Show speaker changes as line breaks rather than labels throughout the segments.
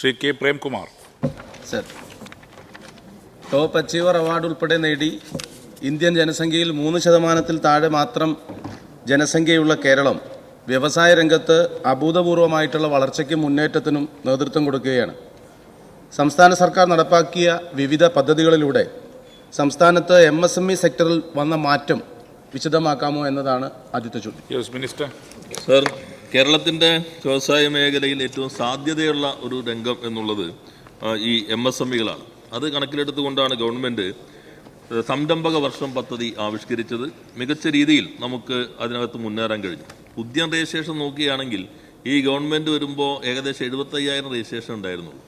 Shri K Premkumar.
Sir, top achiever award ഉൾപ്പെടെ നേടി Indian ജനസംഖ്യയിൽ 3% താഴെ മാത്രം ജനസംഖ്യയുള്ള കേരളം വ്യവസായ രംഗത്ത് അഭൂതപൂർവമായിട്ടുള്ള വളർച്ചയ്ക്കും മുന്നേറ്റത്തിനും നേതൃത്വം കൊടുക്കുകയാണ്. സംസ്ഥാന സർക്കാർ നടപ്പാക്കിയ വിവിധ പദ്ധതികളിലൂടെ സംസ്ഥാനത്ത് MSME സെക്ടറിൽ വന്ന മാറ്റം വിശദമാക്കാമോ എന്നതാണ് ആദ്യത്തെ ചോദ്യം.
Yes minister.
സർ, കേരളത്തിൻ്റെ വ്യവസായ മേഖലയിൽ ഏറ്റവും സാധ്യതയുള്ള ഒരു രംഗം എന്നുള്ളത് ഈ MSMEകളാണ്. അത് കണക്കിലെടുത്തുകൊണ്ടാണ് ഗവൺമെൻറ് സംരംഭക വർഷം പദ്ധതി ആവിഷ്കരിച്ചത്. മികച്ച രീതിയിൽ നമുക്ക് അതിനകത്ത് മുന്നേറാൻ കഴിഞ്ഞു. ഉദ്യം രജിസ്ട്രേഷൻ നോക്കുകയാണെങ്കിൽ ഈ ഗവൺമെൻറ് വരുമ്പോൾ ഏകദേശം 75,000 രജിസ്ട്രേഷൻ ഉണ്ടായിരുന്നുള്ളൂ.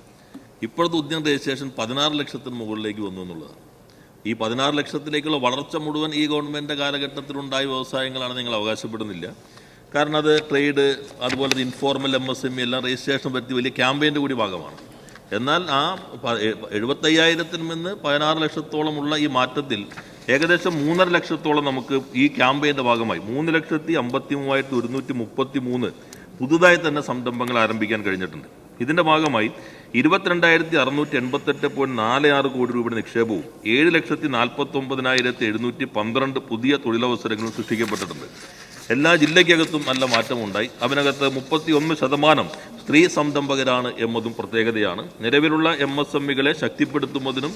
ഇപ്പോഴത്തെ ഉദ്യം രജിസ്ട്രേഷൻ 16 ലക്ഷത്തിന് മുകളിലേക്ക് വന്നു എന്നുള്ളതാണ്. ഈ 16 ലക്ഷത്തിലേക്കുള്ള വളർച്ച മുഴുവൻ ഈ ഗവൺമെൻറ് കാലഘട്ടത്തിലുണ്ടായ വ്യവസായങ്ങളാണ് നിങ്ങൾ അവകാശപ്പെടുന്നില്ല. കാരണം അത് ട്രേഡ്, അതുപോലെ ഇൻഫോർമൽ MSME എല്ലാം രജിസ്ട്രേഷൻ വരുത്തി വലിയ ക്യാമ്പയിൻ്റെ കൂടി ഭാഗമാണ്. എന്നാൽ ആ 75,000-ൽ നിന്ന് 16 ലക്ഷത്തോളമുള്ള ഈ മാറ്റത്തിൽ ഏകദേശം 3.5 ലക്ഷത്തോളം നമുക്ക് ഈ ക്യാമ്പയിൻ്റെ ഭാഗമായി 3,53,133 പുതുതായി തന്നെ സംരംഭങ്ങൾ ആരംഭിക്കാൻ കഴിഞ്ഞിട്ടുണ്ട്. ഇതിൻ്റെ ഭാഗമായി 22,688.46 കോടി രൂപയുടെ നിക്ഷേപവും 7,49,712 പുതിയ തൊഴിലവസരങ്ങളും സൃഷ്ടിക്കപ്പെട്ടിട്ടുണ്ട്. എല്ലാ ജില്ലയ്ക്കകത്തും നല്ല മാറ്റമുണ്ടായി. അതിനകത്ത് 31% സ്ത്രീ സംരംഭകരാണ് എന്നതും പ്രത്യേകതയാണ്. നിലവിലുള്ള MSMEകളെ ശക്തിപ്പെടുത്തുന്നതിനും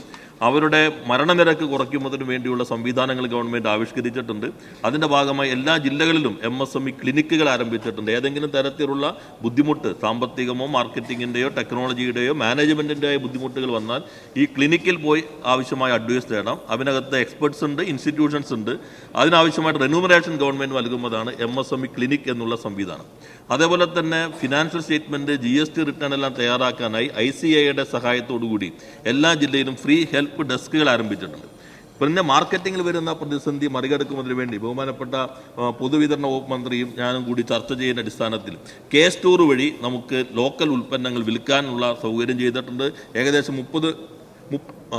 അവരുടെ മരണനിരക്ക് കുറയ്ക്കുന്നതിനും വേണ്ടിയുള്ള സംവിധാനങ്ങൾ ഗവൺമെൻറ് ആവിഷ്കരിച്ചിട്ടുണ്ട്. അതിൻ്റെ ഭാഗമായി എല്ലാ ജില്ലകളിലും MSME ക്ലിനിക്കുകൾ ആരംഭിച്ചിട്ടുണ്ട്. ഏതെങ്കിലും തരത്തിലുള്ള ബുദ്ധിമുട്ട്, സാമ്പത്തികമോ മാർക്കറ്റിങ്ങിൻ്റെയോ ടെക്നോളജിയുടെയോ മാനേജ്മെൻറ്റിൻ്റെയോ ബുദ്ധിമുട്ടുകൾ വന്നാൽ ഈ ക്ലിനിക്കിൽ പോയി ആവശ്യമായ അഡ്വൈസ് തേടാം. അതിനകത്ത് എക്സ്പെർട്സ് ഉണ്ട്, ഇൻസ്റ്റിറ്റ്യൂഷൻസ് ഉണ്ട്. അതിനാവശ്യമായിട്ട് റെന്യൂമറേഷൻ ഗവൺമെൻറ് നൽകുന്നതാണ് MSME ക്ലിനിക് എന്നുള്ള സംവിധാനം. അതേപോലെ തന്നെ ഫിനാൻഷ്യൽ സ്റ്റേറ്റ്മെൻറ്റ്, GST റിട്ടേൺ എല്ലാം തയ്യാറാക്കാനായി ICAIയുടെ സഹായത്തോടുകൂടി എല്ലാ ജില്ലയിലും ഫ്രീ ഹെൽപ്പ് ഡെസ്കുകൾ ആരംഭിച്ചിട്ടുണ്ട്. പിന്നെ മാർക്കറ്റിങ്ങിൽ വരുന്ന പ്രതിസന്ധി മറികടക്കുന്നതിന് വേണ്ടി ബഹുമാനപ്പെട്ട പൊതുവിതരണ വകുപ്പ് മന്ത്രിയും ഞാനും കൂടി ചർച്ച ചെയ്യുന്ന അടിസ്ഥാനത്തിൽ K-സ്റ്റോർ വഴി നമുക്ക് ലോക്കൽ ഉൽപ്പന്നങ്ങൾ വിൽക്കാനുള്ള സൗകര്യം ചെയ്തിട്ടുണ്ട്. ഏകദേശം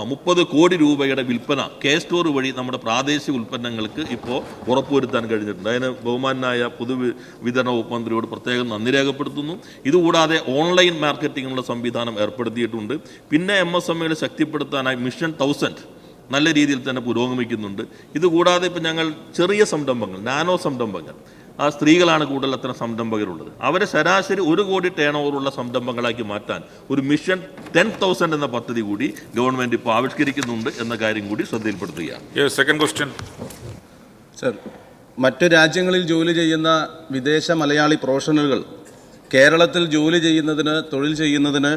30 കോടി രൂപയുടെ വിൽപ്പന K-സ്റ്റോർ വഴി നമ്മുടെ പ്രാദേശിക ഉൽപ്പന്നങ്ങൾക്ക് ഇപ്പോൾ ഉറപ്പുവരുത്താൻ കഴിഞ്ഞിട്ടുണ്ട്. അതിന് ബഹുമാനായ പൊതുവിതരണ വകുപ്പ് മന്ത്രിയോട് പ്രത്യേകം നന്ദി രേഖപ്പെടുത്തുന്നു. ഇതുകൂടാതെ ഓൺലൈൻ മാർക്കറ്റിങ്ങിനുള്ള സംവിധാനം ഏർപ്പെടുത്തിയിട്ടുണ്ട്. പിന്നെ MSMEകളെ ശക്തിപ്പെടുത്താനായി മിഷൻ 1000 നല്ല രീതിയിൽ തന്നെ പുരോഗമിക്കുന്നുണ്ട്. ഇതുകൂടാതെ ഇപ്പം ഞങ്ങൾ ചെറിയ സംരംഭങ്ങൾ, നാനോ സംരംഭങ്ങൾ, ആ സ്ത്രീകളാണ് കൂടുതൽ അത്തരം സംരംഭകരുള്ളത്. അവരെ ശരാശരി 1 കോടി ടേൺ ഓവറുള്ള സംരംഭങ്ങളാക്കി മാറ്റാൻ ഒരു മിഷൻ 10,000 എന്ന പദ്ധതി കൂടി ഗവൺമെൻറ് ഇപ്പോൾ ആവിഷ്കരിക്കുന്നുണ്ട് എന്ന കാര്യം കൂടി ശ്രദ്ധയിൽപ്പെടുത്തുകയാണ്.
Second question.
സർ, മറ്റു രാജ്യങ്ങളിൽ ജോലി ചെയ്യുന്ന വിദേശ മലയാളി പ്രൊഫഷണലുകൾ കേരളത്തിൽ ജോലി ചെയ്യുന്നതിന്, തൊഴിൽ ചെയ്യുന്നതിന്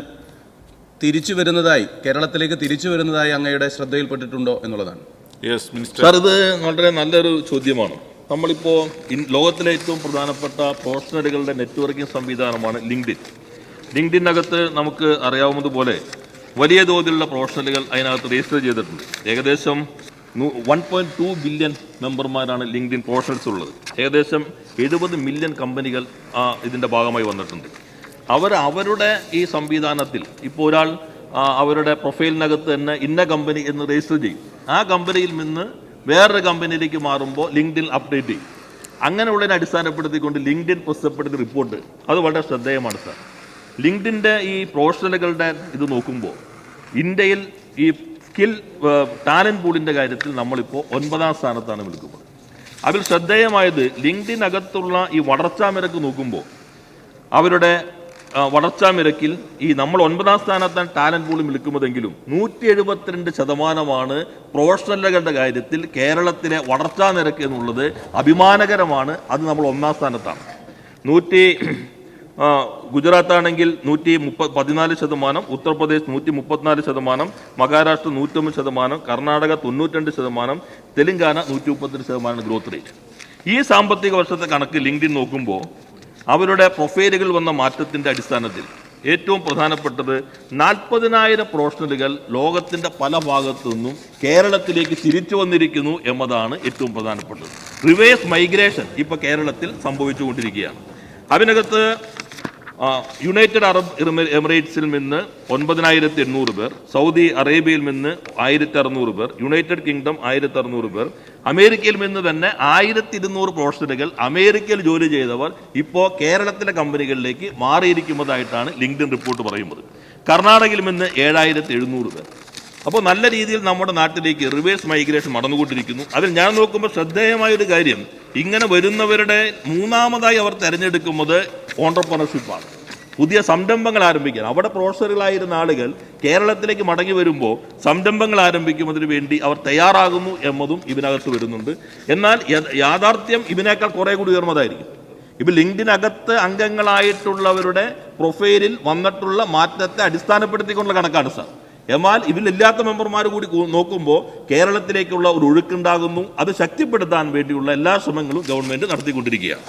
കേരളത്തിലേക്ക് തിരിച്ചു വരുന്നതായി അങ്ങയുടെ ശ്രദ്ധയിൽപ്പെട്ടിട്ടുണ്ടോ എന്നുള്ളതാണ്.
സാർ, ഇത് വളരെ നല്ലൊരു ചോദ്യമാണ്. നമ്മളിപ്പോൾ ലോകത്തിലെ ഏറ്റവും പ്രധാനപ്പെട്ട പ്രൊഫഷണലുകളുടെ നെറ്റ്വർക്കിംഗ് സംവിധാനമാണ് ലിങ്ക്ഡിനകത്ത് നമുക്ക് അറിയാവുന്നതുപോലെ വലിയ തോതിലുള്ള പ്രൊഫഷണലുകൾ അതിനകത്ത് രജിസ്റ്റർ ചെയ്തിട്ടുണ്ട്. ഏകദേശം 1.2 ബില്യൺ മെമ്പർമാരാണ് ലിങ്ക്ഡിൻ പ്രൊഫഷണൽസ് ഉള്ളത്. ഏകദേശം 70 മില്യൺ കമ്പനികൾ ഇതിൻ്റെ ഭാഗമായി വന്നിട്ടുണ്ട്. അവരുടെ ഈ സംവിധാനത്തിൽ ഇപ്പോൾ ഒരാൾ അവരുടെ പ്രൊഫൈലിനകത്ത് തന്നെ ഇന്ന കമ്പനി എന്ന് രജിസ്റ്റർ ചെയ്യും. ആ കമ്പനിയിൽ നിന്ന് വേറൊരു കമ്പനിയിലേക്ക് മാറുമ്പോൾ ലിങ്ക്ഡിൻ അപ്ഡേറ്റ് ചെയ്യും. അങ്ങനെയുള്ളതിനെ അടിസ്ഥാനപ്പെടുത്തിക്കൊണ്ട് ലിങ്ക്ഡിൻ പ്രസിദ്ധപ്പെടുത്തിയ റിപ്പോർട്ട് അത് വളരെ ശ്രദ്ധേയമാണ് സാർ. ലിങ്ക്ഡിൻ്റെ ഈ പ്രൊഫഷണലുകളുടെ ഇത് നോക്കുമ്പോൾ ഇന്ത്യയിൽ ഈ സ്കിൽ ടാലൻറ്റ് പൂളിൻ്റെ കാര്യത്തിൽ നമ്മളിപ്പോൾ 9ാം സ്ഥാനത്താണ് നിൽക്കുന്നത്. അതിൽ ശ്രദ്ധേയമായത് ലിങ്ക്ഡിനകത്തുള്ള ഈ വളർച്ചാ നിരക്ക് നോക്കുമ്പോൾ അവരുടെ വളർച്ചാ നിരക്കിൽ ഈ നമ്മൾ 9ാം സ്ഥാനത്താണ് ടാലൻറ്റ് പൂളിൽ നിൽക്കുന്നതെങ്കിലും 172% പ്രൊഫഷണലുകളുടെ കാര്യത്തിൽ കേരളത്തിലെ വളർച്ചാ നിരക്ക് എന്നുള്ളത് അഭിമാനകരമാണ്. അത് നമ്മൾ 1ാം സ്ഥാനത്താണ്. ഗുജറാത്താണെങ്കിൽ 114%, ഉത്തർപ്രദേശ് 134%, മഹാരാഷ്ട്ര 101%, കർണാടക 92%, തെലങ്കാന 132% ഗ്രോത്ത് റേറ്റ്. ഈ സാമ്പത്തിക വർഷത്തെ കണക്ക് ലിങ്ക്ഡിൻ നോക്കുമ്പോൾ അവരുടെ പ്രൊഫൈലുകൾ വന്ന മാറ്റത്തിൻ്റെ അടിസ്ഥാനത്തിൽ ഏറ്റവും പ്രധാനപ്പെട്ടത് 40,000 പ്രൊഫഷണലുകൾ ലോകത്തിൻ്റെ പല ഭാഗത്തു നിന്നും കേരളത്തിലേക്ക് തിരിച്ചു വന്നിരിക്കുന്നു എന്നതാണ് ഏറ്റവും പ്രധാനപ്പെട്ടത്. റിവേഴ്സ് മൈഗ്രേഷൻ ഇപ്പോൾ കേരളത്തിൽ സംഭവിച്ചുകൊണ്ടിരിക്കുകയാണ്. അതിനകത്ത് യുണൈറ്റഡ് അറബ് എമിറേറ്റ്സിൽ നിന്ന് 9,800 പേർ, സൗദി അറേബ്യയിൽ നിന്ന് 1,600 പേർ, യുണൈറ്റഡ് കിങ്ഡം 1,600 പേർ, അമേരിക്കയിൽ നിന്ന് തന്നെ 1,200 പ്രൊഫഷണലുകൾ അമേരിക്കയിൽ ജോലി ചെയ്തവർ ഇപ്പോൾ കേരളത്തിലെ കമ്പനികളിലേക്ക് മാറിയിരിക്കുന്നതായിട്ടാണ് ലിങ്ക്ഡിൻ റിപ്പോർട്ട് പറയുന്നത്. കർണാടകയിലും ഇന്ന് 7700 പേർ. അപ്പോൾ നല്ല രീതിയിൽ നമ്മുടെ നാട്ടിലേക്ക് റിവേഴ്സ് മൈഗ്രേഷൻ നടന്നുകൊണ്ടിരിക്കുന്നു. അതിൽ ഞാൻ നോക്കുമ്പോൾ ശ്രദ്ധേയമായൊരു കാര്യം, ഇങ്ങനെ വരുന്നവരുടെ മൂന്നാമതായി അവർ തിരഞ്ഞെടുക്കുന്നത് ഓൺട്രപ്രണർഷിപ്പാണ്, പുതിയ സംരംഭങ്ങൾ ആരംഭിക്കാൻ. അവിടെ പ്രൊഫഷണലുകളായിരുന്ന ആളുകൾ കേരളത്തിലേക്ക് മടങ്ങി വരുമ്പോൾ സംരംഭങ്ങൾ ആരംഭിക്കുന്നതിന് വേണ്ടി അവർ തയ്യാറാകുന്നു എന്നതും ഇതിനകത്ത് വരുന്നുണ്ട്. എന്നാൽ യാഥാർത്ഥ്യം ഇതിനേക്കാൾ കുറേ കൂടി ഉയർന്നതായിരിക്കും. ഇപ്പം ലിങ്ക്ഡിനകത്ത് അംഗങ്ങളായിട്ടുള്ളവരുടെ പ്രൊഫൈലിൽ വന്നിട്ടുള്ള മാറ്റത്തെ അടിസ്ഥാനപ്പെടുത്തിക്കൊണ്ടുള്ള കണക്കാണ് സാർ. എന്നാൽ ഇതിലില്ലാത്ത മെമ്പർമാർ കൂടി നോക്കുമ്പോൾ കേരളത്തിലേക്കുള്ള ഒരു ഒഴുക്കുണ്ടാകുന്നു. അത് ശക്തിപ്പെടുത്താൻ വേണ്ടിയുള്ള എല്ലാ ശ്രമങ്ങളും ഗവൺമെൻറ് നടത്തിക്കൊണ്ടിരിക്കുകയാണ്.